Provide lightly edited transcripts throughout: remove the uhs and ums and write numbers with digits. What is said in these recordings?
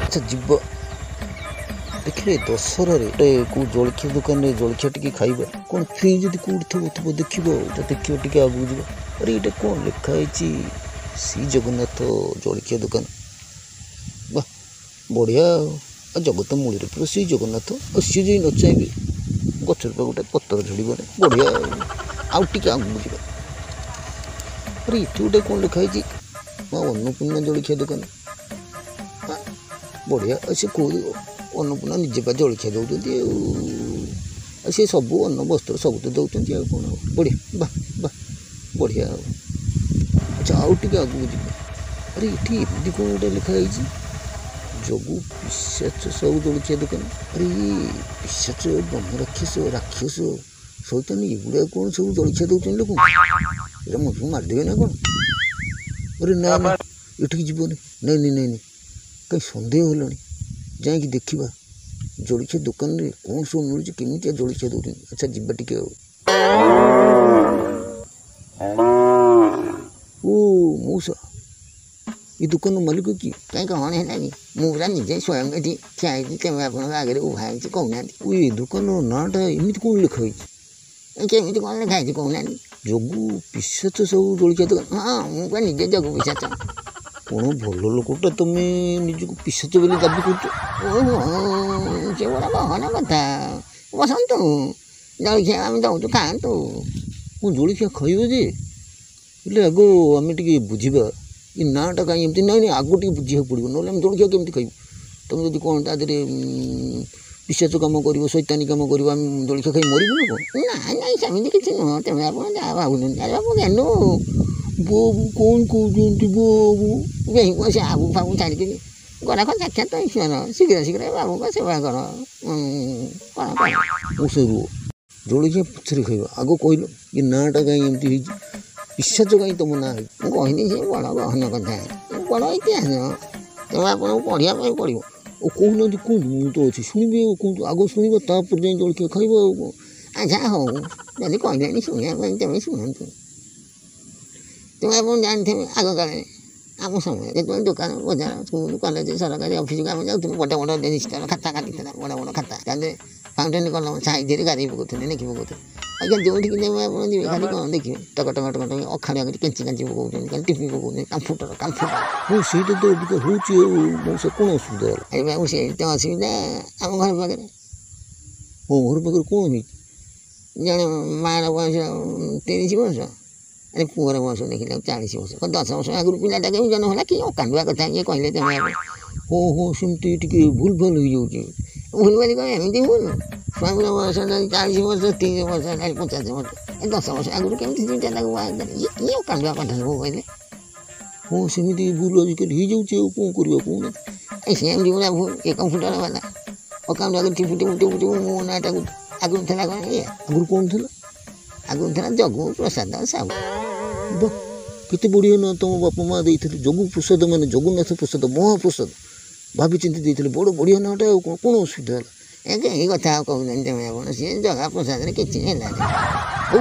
ଆଚ୍ଛା ଯିବ ଦେଖିଲେ ଦଶହରାରେ କେଉଁ ଜଳଖିଆ ଦୋକାନରେ ଜଳଖିଆ ଟିକେ ଖାଇବା କ'ଣ ଫ୍ରି ଯଦି କେଉଁଠି ଥିବ ଦେଖିବ ଏଇଟା ଦେଖିବ ଟିକେ ଆଗକୁ ଯିବ। ଆରେ ଏଇଟା କ'ଣ ଲେଖା ହେଇଛି ଶ୍ରୀ ଜଗନ୍ନାଥ ଜଳଖିଆ ଦୋକାନ। ବା ବଢ଼ିଆ ଆଉ ଜଗତ ମୂଳରେ ପୁରା ଶ୍ରୀ ଜଗନ୍ନାଥ ଆଉ ସିଏ ଯଦି ନ ଚାହିଁବେ ଗଛରେ ପା ଗୋଟେ ପତ୍ର ଝଡ଼ିବନି। ବଢ଼ିଆ ଆଉ ଟିକେ ଆଗକୁ ଯିବା। ଆରେ ଏଠି ଗୋଟେ କ'ଣ ଲେଖା ହେଇଛି ଅନ୍ନପୂର୍ଣ୍ଣା ଜଳଖିଆ ଦୋକାନ। ବଢ଼ିଆ ଆଉ ସେ କେଉଁ ଅନ୍ନପୂର୍ଣ୍ଣା ନିଜେ ପା ଜଳଖିଆ ଦେଉଛନ୍ତି ଆଉ ସେ ସବୁ ଅନ୍ନ ବସ୍ତ୍ର ସବୁ ତ ଦେଉଛନ୍ତି ଆଉ କ'ଣ ବଢ଼ିଆ ବା ବା ବଢ଼ିଆ ଆଉ। ଆଚ୍ଛା ଆଉ ଟିକେ ଆଗକୁ ଯିବା। ଆରେ ଏଠି ଏମିତି କ'ଣ ଗୋଟେ ଲେଖା ହେଇଛି ଯୋଗୁ ପିଶାଚ ସବୁ ଜଳଖିଆ ଦୋକାନ। ଆରେ ପିଶାଚ ବ୍ରହ୍ମ ରାକ୍ଷସ ଶୈତାନ ଏଗୁଡ଼ାକ କ'ଣ ସବୁ ଜଳଖିଆ ଦେଉଛନ୍ତି ଲୋକଙ୍କୁ। ଏଇଟା ମଝିକୁ ମାରିଦେବେ ନା କ'ଣ। ଆରେ ନା ନା ଏଠିକି ଯିବନି। ନାଇଁ କାହିଁ ସନ୍ଦେହ ହେଲାଣି ଯାଇକି ଦେଖିବା ଜଳଖିଆ ଦୋକାନରେ କ'ଣ ସବୁ ମିଳୁଛି କେମିତିଆ ଜଳଖିଆ ଦେଉଛନ୍ତି। ଆଚ୍ଛା ଯିବା ଟିକେ ଆଉ। ଓ ମଉସା ଏ ଦୋକାନର ମାଲିକ କି? କାହିଁ କ'ଣ ହେଲାନି ମୁଁ ପୁରା ନିଜେ ସ୍ୱୟଂ ଏଠି ଠିଆ ହେଇଛି ତେବେ ଆପଣଙ୍କ ଆଗରେ ଉଭା ହେଇଛି କହୁନାହାନ୍ତି। ଓ ଏ ଦୋକାନର ନାଁଟା ଏମିତି କ'ଣ ଲେଖା ହେଇଛି? କେମିତି କ'ଣ ଲେଖା ହେଇଛି କହୁନାହାନ୍ତି। ଯୋଗୁ ପିଶାଚ ସବୁ ଜଳଖିଆ ଦୋକାନ। ହଁ ମୁଁ ପା ନିଜେ ଯୋଗୁ ପିଶାଚ। କ'ଣ ଭଲ ଲୋକଟା ତମେ ନିଜକୁ ପିଶାଚ ବୋଲି ଦାବି କରୁଛ? ଓହୋ ସେଗୁଡ଼ା କହନା କଥା। ବସନ୍ତୁ ଜଳଖିଆ ଆମେ ଦେଉଛୁ ଖାଆନ୍ତୁ। ମୁଁ ଜଳଖିଆ ଖାଇବ ଯେ ହେଲେ ଆଗ ଆମେ ଟିକେ ବୁଝିବା ଏ ନାଁଟା କାହିଁ ଏମିତି। ନାଇଁ ଆଗ ଟିକେ ବୁଝିବାକୁ ପଡ଼ିବ ନହେଲେ ଆମେ ଜଳଖିଆ କେମିତି ଖାଇବୁ। ତମେ ଯଦି କ'ଣ ତା ଦେହରେ ପିଶାଚ କାମ କରିବ ଶୈତାନୀ କାମ କରିବ ଆମେ ଜଳଖିଆ ଖାଇ ମରିବୁ ନା କ'ଣ? ନାଇଁ ସେମିତି କିଛି ନୁହଁ। ତେବେ ଆପଣ ଯାହା ଭାବୁଛନ୍ତି ଆରେ ବାବୁ ଜ୍ଞାନୁ ବାବୁ କ'ଣ କହୁଛନ୍ତି ବାବୁ? ଯାଇ ସେ ଆବୁ ଫାବୁ ଛାଡ଼ିକିରି ଗରାଖ ସାକ୍ଷାତ ଈଶ୍ୱର ଶୀଘ୍ର ବାବୁଙ୍କ ସେବା କର। କ'ଣ ମୁଁ ସେ ରୁହ ଜଳଖିଆ ପଛରେ ଖାଇବା ଆଗ କହିଲ ଏ ନାଁଟା କାହିଁ ଏମିତି ହେଇଛି ପିଶାଚ କାହିଁ ତମ ନାଁ ହେଇଛି? ମୁଁ କହିଲି ସେ ବଡ଼ ଗହନ କଥା ବଡ଼ ଇତିହାସ ତେଣୁ ଆପଣଙ୍କୁ ପଢ଼ିବା ପାଇଁ ପଡ଼ିବ। ଓ କହୁନାହାନ୍ତି କୁହନ୍ତୁ ମୁଁ ତ ଅଛି ଶୁଣିବି ଆଉ କୁହନ୍ତୁ ଆଗ ଶୁଣିବା ତାପରେ ଯାଇ ଜଳଖିଆ ଖାଇବା ଆଉ କ'ଣ। ଆଚ୍ଛା ହଉ ଯଦି କହିଲେଣି ଶୁଣିବା ପାଇଁ ତେବେ ଶୁଣନ୍ତୁ। ତେଣୁ ଆପଣ ଜାଣିଥିବେ ଆଗକାଳରେ ଆମ ସମୟରେ ଯେତେବେଳେ ଦୋକାନ ବଜାର ସ୍କୁଲ କଲେଜ ସରକାରୀ ଅଫିସକୁ ଆମେ ଯାଉଥିଲୁ ବଡ଼ ରେଜିଷ୍ଟର ଖାତା କାଟିଥିଲା ବଡ଼ ଖାତା ତା ଦେହରେ ଫାଉଣ୍ଟେନ୍ କଲମ ସାଇଜରେ ଗାଡ଼ି ପକାଉଥିଲେ ଲେଖି ପକାଉଥିଲେ। ଆଜ୍ଞା ଯେଉଁଠିକି ଦେବେ ଆପଣ ଯିବେ ଖାଲି କ'ଣ ଦେଖିବେ ଟକ ଅଖାଡ଼ିଆ କରି କେଞ୍ଚି ପକାଉଛନ୍ତି ଖାଲି ଟିପି ପକାଉଛନ୍ତି କାମ୍ଫୁଟର ହଁ ସେଇଟା ତ ଟିକେ ହେଉଛି ଆଉ ମଉସା କ'ଣ ଅସୁବିଧା ହେଲା? ଏବେ ଆଉ ସେଇଟା ଅସୁବିଧା ଆମ ଘର ପାଖରେ। ହଁ ଘର ପାଖରେ କ'ଣ ହେଇଛି? ଜଣେ ମାଆର ବୟସ 30 ବର୍ଷ ଆରେ ପୁଅର ବୟସ ଦେଖିଲେ 40 ବର୍ଷ 10 ବର୍ଷ ଆଗରୁ ପିଲାଟା କେମିତି ଜନ୍ମ ହେଲା କି ଅକାଣ୍ଡୁଆ କଥା ଇଏ କହିଲେ ତେବେ ହଁ ସେମିତି ଟିକେ ଭୁଲ ଭାଲ ହେଇଯାଉଛି। ଭୁଲ ବୋଲି କ'ଣ ଏମିତି ଭୁଲ ସ୍ୱାମୀର ବୟସ 40 ବର୍ଷ 30 ବର୍ଷ 50 ବର୍ଷ 10 ବର୍ଷ ଆଗରୁ କେମିତି ଦୁଇଟା ତାକୁ ବାହା କଲେ ଇଏ ଅକାଣ୍ଡୁଆ କଥା ସବୁ କହିଲେ। ହଁ ସେମିତି ଭୁଲ ଆଜିକାଲି ହେଇଯାଉଛି ଆଉ କ'ଣ କରିବା କହୁନାହାନ୍ତି। ସେମିତି ପୁରା ଭୁଲ ଏ କମ୍ପ୍ୟୁଟର ବାଲା ଅକାଣ୍ଡୁଆ ଟିପୁ ମୋ ନାଁଟାକୁ ଆଗରୁ ଥିଲା କ'ଣ ଇଏ ଆଗରୁ କ'ଣ ଥିଲା? ଆଗରୁ ଥିଲା ଜଗୁ ପ୍ରସାଦ ସାହୁ। ବା କେତେ ବଢ଼ିଆ ନା ତମ ବାପା ମା' ଦେଇଥିଲେ ଜଗୁ ପ୍ରସାଦ ମାନେ ଜଗନ୍ନାଥ ପ୍ରସାଦ ମହାପ୍ରସାଦ ଭାବିଚିନ୍ତି ଦେଇଥିଲେ ବଡ଼ ବଢ଼ିଆ ନାଁଟା ଆଉ କ'ଣ ଅସୁବିଧା ହେଲା? ଏଇ କଥା ଆଉ କହୁଛନ୍ତି ତେବେ ଆପଣ ସିଏ ଜଗା ପ୍ରସାଦରେ କିଛି ହେଲାନି। ହଉ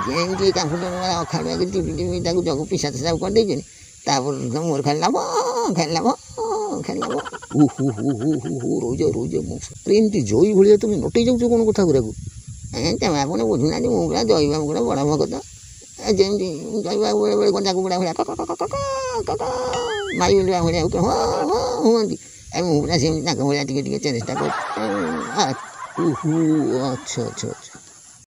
ଯେମିତି କମ୍ପ୍ୟୁଟର ବାଲା ଅଖାଡ଼ୁଆ ଟିପି ତାକୁ ଜଗୁ ପିଶାଚ ସାହୁ କରିଦେଇଛନ୍ତି ତାପରେ ମୋର ଖାଲି ଲାଭ ଓହୋ ରହିଯା ମଉସା ଏମିତି ଜୟୀ ଭଳିଆ ତମେ ନଟେଇ ଯାଉଛ କ'ଣ କଥା ଗୁଡ଼ାକୁ। ତେବେ ଆପଣ ବୁଝୁନାହାନ୍ତି ମୁଁ ପୁରା ଜୟୀ ବାବୁଙ୍କର ବଡ଼ ଭଗତ। ଯେମିତି ଜୟୀ ବାବୁ ବେଳେବେଳେ ଗଞ୍ଜାକୁ ବୁଢ଼ା ଭଳିଆ ମାଇ ବୁଲିବା ଭଳିଆ ହୁଅନ୍ତି ମୁଁ ପୁରା ସେମିତି ତାଙ୍କ ଭଳିଆ ଟିକେ ଚେଷ୍ଟା କରୁଛି। ଓହୋ ଆଚ୍ଛା